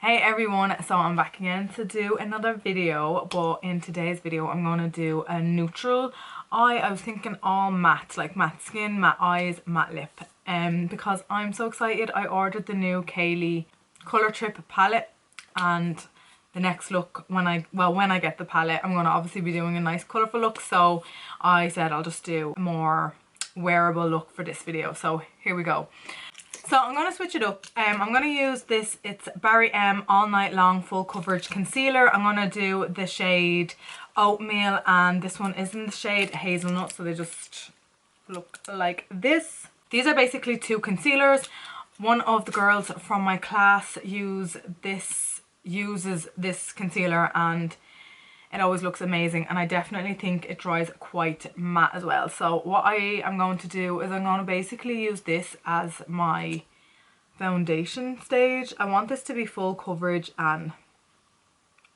Hey everyone, so I'm back again to do another video, but in today's video I'm going to do a neutral eye. I was thinking all matte, like matte skin, matte eyes, matte lip. Because I'm so excited. I ordered the new Kaylee Colour Trip palette, and the next look when I get the palette, I'm going to obviously be doing a nice colourful look, so I said I'll just do a more wearable look for this video. So here we go. So I'm going to switch it up. I'm going to use this, it's Barry M All Night Long Full Coverage Concealer. I'm going to do the shade Oatmeal, and this one is in the shade Hazelnut, so they just look like this. These are basically two concealers. One of the girls from my class uses this concealer and it always looks amazing, and I definitely think it dries quite matte as well. So what I am going to do is I'm going to basically use this as my foundation stage. I want this to be full coverage and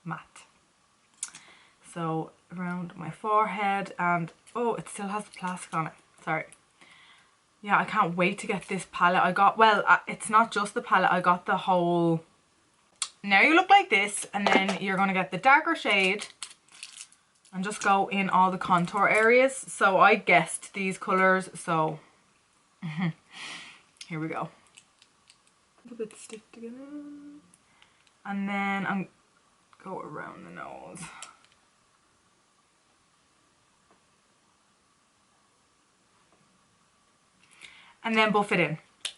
matte. So around my forehead, and oh, it still has the plastic on it. Sorry. Yeah, I can't wait to get this palette. I got, well, it's not just the palette, I got the whole... Now you look like this, and then you're going to get the darker shade and just go in all the contour areas. So I guessed these colours, so here we go. A bit stiff to get in. And then I'm go around the nose. And then buff it in.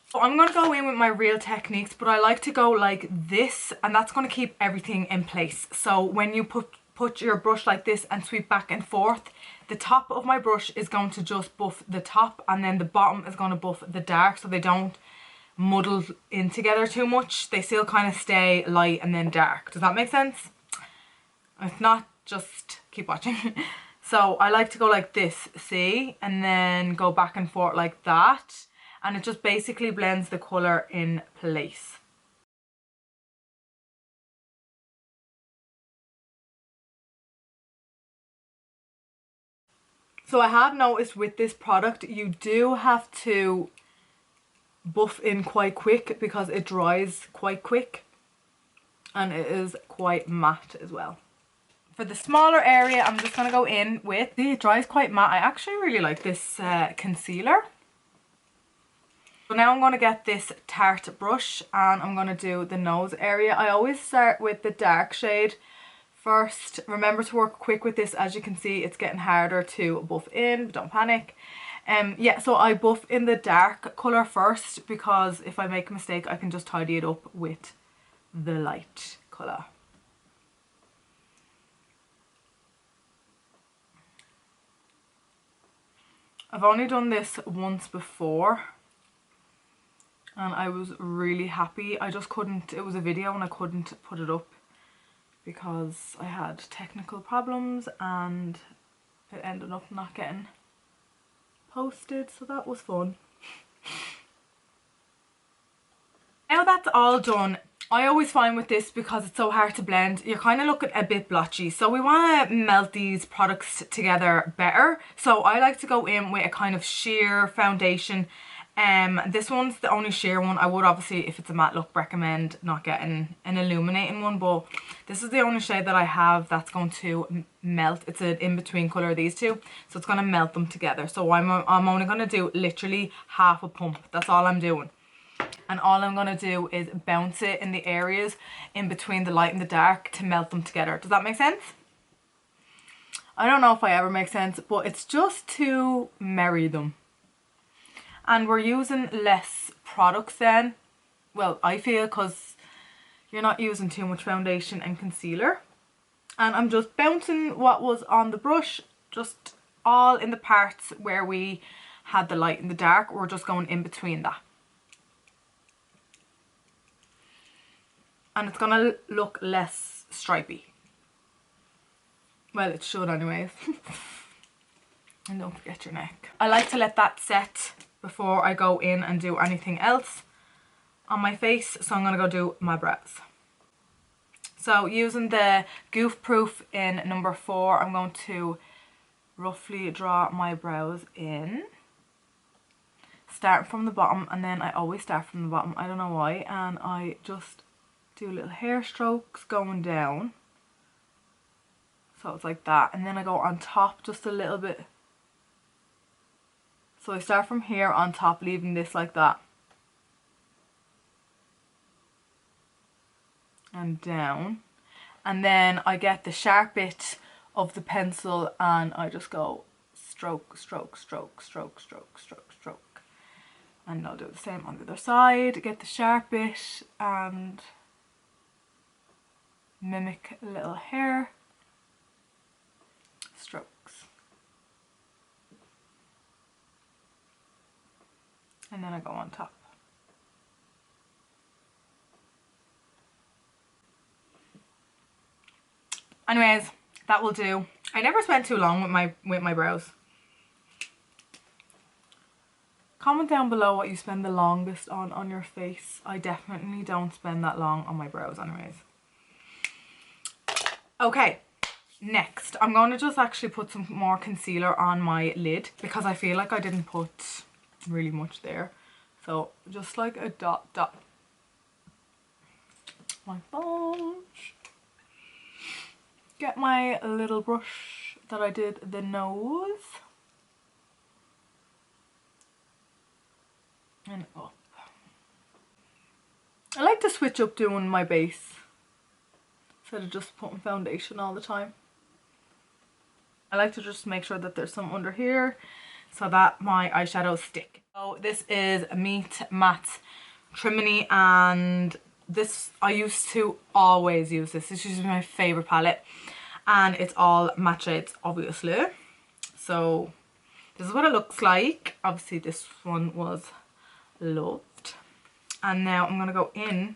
So I'm going to go in with my Real Techniques, but I like to go like this, and that's going to keep everything in place. So when you put your brush like this and sweep back and forth, the top of my brush is going to just buff the top, and then the bottom is going to buff the dark, so they don't muddle in together too much. They still kind of stay light and then dark. Does that make sense? If not, just keep watching. So I like to go like this, see, and then go back and forth like that, and it just basically blends the colour in place. So I have noticed with this product you do have to buff in quite quick because it dries quite quick, and it is quite matte as well. For the smaller area, I'm just going to go in with, see, it dries quite matte. I actually really like this concealer. So now I'm going to get this Tarte brush and I'm going to do the nose area. I always start with the dark shade first. Remember to work quick with this. As you can see, it's getting harder to buff in, but don't panic. Yeah, so I buff in the dark colour first, because if I make a mistake I can just tidy it up with the light colour. I've only done this once before and I was really happy. I just couldn't, it was a video and I couldn't put it up because I had technical problems and it ended up not getting posted, so that was fun. Now that's all done, I always find with this, because it's so hard to blend, you're kind of looking a bit blotchy. So we want to melt these products together better. So I like to go in with a kind of sheer foundation. This one's the only sheer one. I would obviously, if it's a matte look, recommend not getting an illuminating one, but this is the only shade that I have that's going to melt. It's an in-between colour of these two, so it's going to melt them together. So I'm only going to do literally half a pump. That's all I'm doing. And all I'm going to do is bounce it in the areas in between the light and the dark to melt them together. Does that make sense? I don't know if I ever make sense, but it's just to marry them. And we're using less products then. Well, I feel, because you're not using too much foundation and concealer. And I'm just bouncing what was on the brush, just all in the parts where we had the light and the dark. We're just going in between that. And it's going to look less stripy. Well, it should anyways. And don't forget your neck. I like to let that set before I go in and do anything else on my face. So I'm going to go do my brows. So using the Goof Proof in number 4, I'm going to roughly draw my brows in. Starting from the bottom, and then I always start from the bottom. I don't know why. And I just do little hair strokes going down. So it's like that. And then I go on top just a little bit. So I start from here on top, leaving this like that. And down. And then I get the sharp bit of the pencil and I just go stroke, stroke, stroke, stroke, stroke, stroke, stroke. And I'll do the same on the other side. Get the sharp bit and mimic a little hair strokes. And then I go on top. Anyways, that will do. I never spent too long with my brows. Comment down below what you spend the longest on your face. I definitely don't spend that long on my brows anyways. Okay, next I'm going to just actually put some more concealer on my lid because I feel like I didn't put really much there. So just like a dot dot. My phone. Get my little brush that I did the nose. And up. I like to switch up doing my base instead of just putting foundation all the time. I like to just make sure that there's some under here so that my eyeshadows stick. So this is Meet Matte Trimini, and this I used to always use this. This is my favourite palette and it's all matte shades obviously. So this is what it looks like. Obviously this one was loved. And now I'm going to go in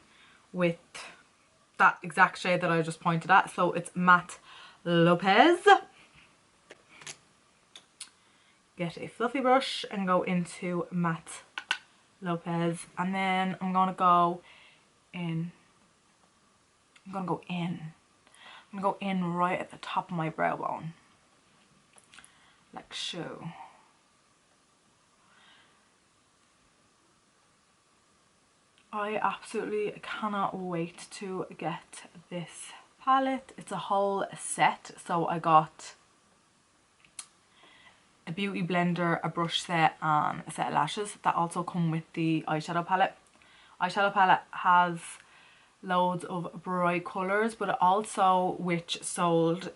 with that exact shade that I just pointed at. So it's Matte Lopez. Get a fluffy brush and go into Matte Lopez. And then I'm going to go in. I'm going to go in right at the top of my brow bone. Like so. I absolutely cannot wait to get this palette. It's a whole set. So I got a beauty blender, a brush set and a set of lashes that also come with the eyeshadow palette. Eyeshadow palette has loads of bright colours, but it also which sold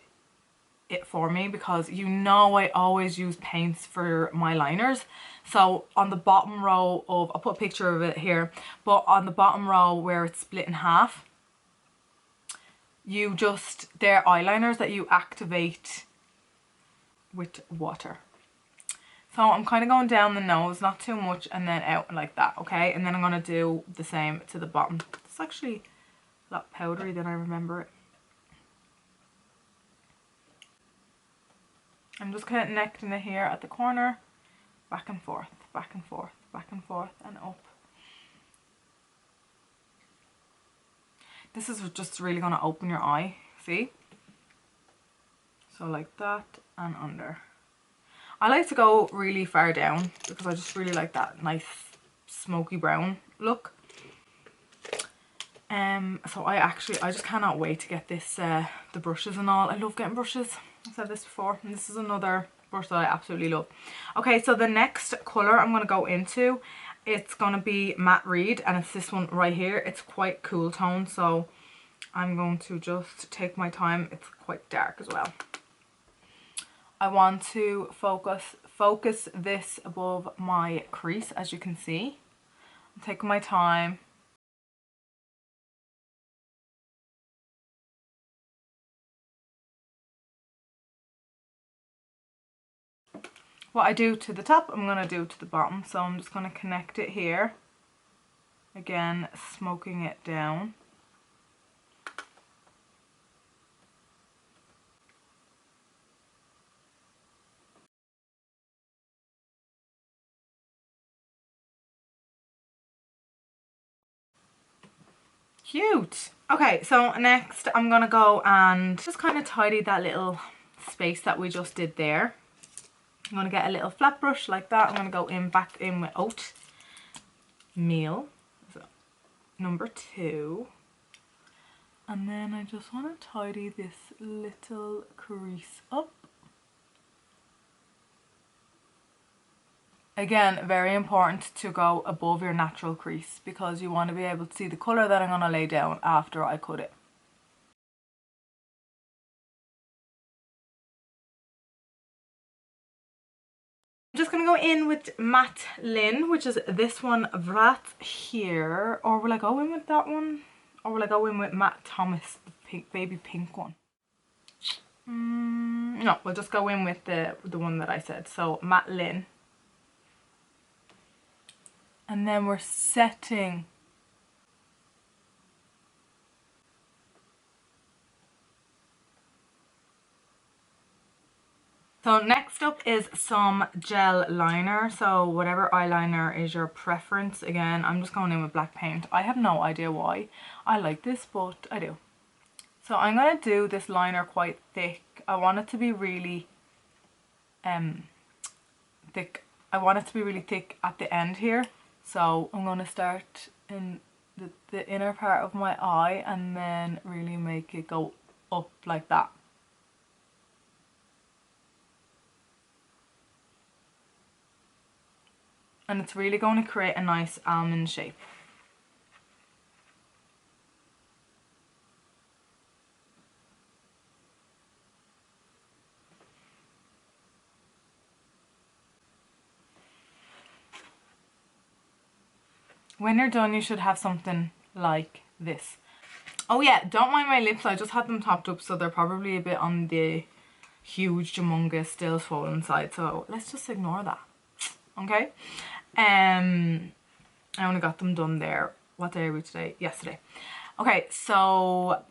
it for me because you know I always use paints for my liners. So on the bottom row of, I'll put a picture of it here, but on the bottom row where it's split in half, you just, they're eyeliners that you activate with water. So I'm kind of going down the nose, not too much, and then out like that, okay? And then I'm going to do the same to the bottom. It's actually a lot powdery than I remember it. I'm just connecting it here at the corner, back and forth, back and forth, back and forth, and up. This is just really going to open your eye, see? So like that and under. I like to go really far down because I just really like that nice smoky brown look. So I just cannot wait to get this, the brushes and all. I love getting brushes. I've said this before, and this is another brush that I absolutely love. Okay, so the next colour I'm going to go into, it's going to be Matte Reed, and it's this one right here. It's quite cool tone, so I'm going to just take my time. It's quite dark as well. I want to focus this above my crease, as you can see. I'm taking my time. What I do to the top, I'm going to do to the bottom. So I'm just going to connect it here. Again, smoking it down. Cute. Okay, so next I'm going to go and just kind of tidy that little space that we just did there. I'm going to get a little flat brush like that. I'm going to go in back in with Oat Meal, so number 2. And then I just want to tidy this little crease up. Again, very important to go above your natural crease because you want to be able to see the colour that I'm going to lay down after I cut it. I'm just going to go in with Matte Lin, which is this one right here. Or will I go in with that one? Or will I go in with Matte Thomas, the pink, baby pink one? No, we'll just go in with the one that I said. So Matte Lin. And then we're setting. So next up is some gel liner. So whatever eyeliner is your preference. Again, I'm just going in with black paint. I have no idea why I like this, but I do. So I'm going to do this liner quite thick. I want it to be really thick. I want it to be really thick at the end here. So I'm going to start in the inner part of my eye and then really make it go up like that. And it's really going to create a nice almond shape. When you're done, you should have something like this. Oh yeah, don't mind my lips. I just had them topped up, so they're probably a bit on the huge, humongous, still swollen side. So let's just ignore that. Okay? I only got them done there. What day are we today? Yesterday. Okay, so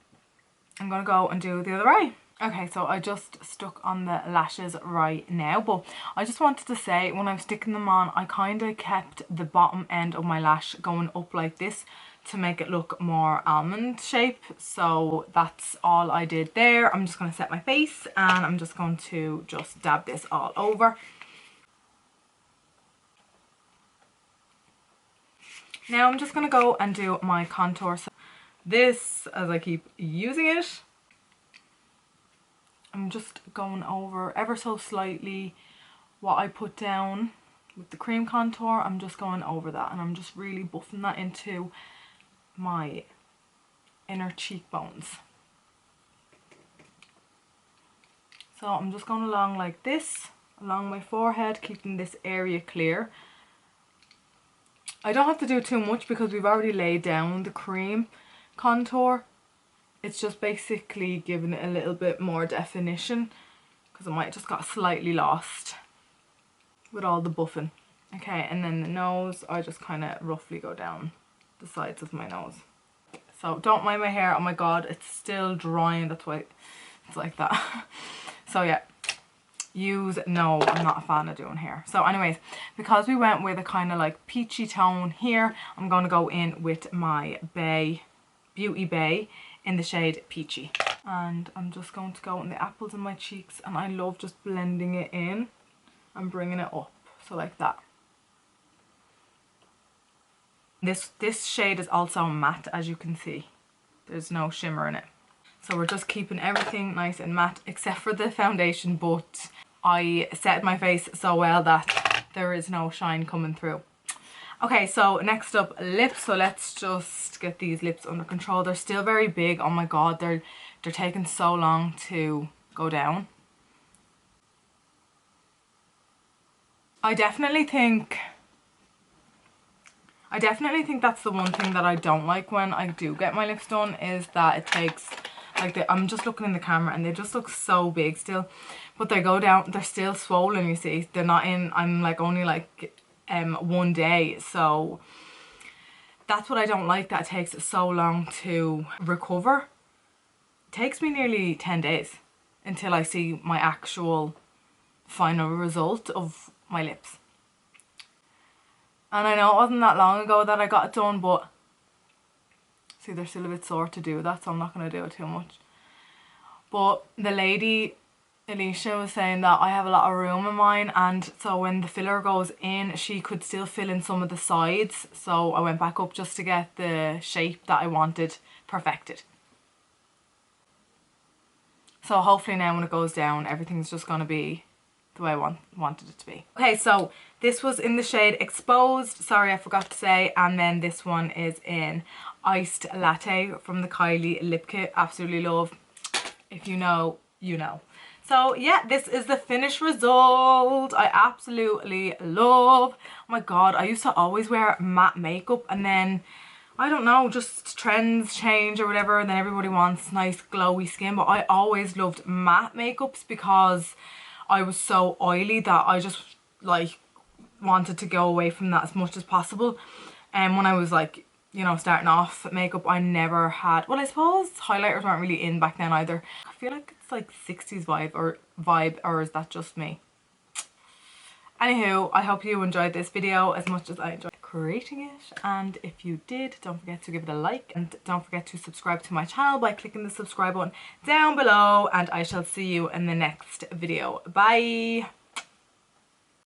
I'm gonna go and do the other eye. Okay, so I just stuck on the lashes right now, but I just wanted to say when I'm sticking them on, I kind of kept the bottom end of my lash going up like this to make it look more almond shape. So that's all I did there. I'm just going to set my face and I'm just going to just dab this all over. Now I'm just going to go and do my contour. So this, as I keep using it, I'm just going over ever so slightly what I put down with the cream contour. I'm just going over that and I'm just really buffing that into my inner cheekbones. So I'm just going along like this, along my forehead, keeping this area clear. I don't have to do too much because we've already laid down the cream contour. It's just basically giving it a little bit more definition because I might have just got slightly lost with all the buffing. Okay, and then the nose, I just kind of roughly go down the sides of my nose. So don't mind my hair. Oh my god, it's still drying. That's why it's like that. So yeah, no, I'm not a fan of doing hair. So anyways, because we went with a kind of like peachy tone here, I'm going to go in with my Beauty Bay in the shade Peachy. And I'm just going to go in the apples of my cheeks, and I love just blending it in and bringing it up. So like that. This shade is also matte, as you can see. There's no shimmer in it. So we're just keeping everything nice and matte except for the foundation, but I set my face so well that there is no shine coming through. Okay, so next up, lips. So let's just get these lips under control. They're still very big. Oh my god, they're taking so long to go down. I definitely think that's the one thing that I don't like when I do get my lips done, is that it takes, like, I'm just looking in the camera and they just look so big still, but they go down, they're still swollen, you see. They're not in, I'm like only like 1 day, so that's what I don't like, that it takes so long to recover. It takes me nearly 10 days until I see my actual final result of my lips. And I know it wasn't that long ago that I got it done, but see, they're still a bit sore to do that, so I'm not going to do it too much. But the lady, Alicia, was saying that I have a lot of room in mine, and so when the filler goes in, she could still fill in some of the sides. So I went back up just to get the shape that I wanted perfected. So hopefully now when it goes down, everything's just going to be the way I wanted it to be. Okay, so this was in the shade Exposed, sorry I forgot to say, and then this one is in Iced Latte from the Kylie Lip Kit. Absolutely love. If you know, you know. So yeah, this is the finished result. I absolutely love. Oh my god, I used to always wear matte makeup, and then I don't know, just trends change or whatever, and then everybody wants nice glowy skin, but I always loved matte makeups because I was so oily that I just like wanted to go away from that as much as possible. And when I was like, you know, starting off makeup, I never had, well, I suppose highlighters weren't really in back then either. I feel like it's like 60s vibe, or is that just me? Anywho, I hope you enjoyed this video as much as I enjoyed creating it, and if you did, don't forget to give it a like, and don't forget to subscribe to my channel by clicking the subscribe button down below, and I shall see you in the next video. Bye!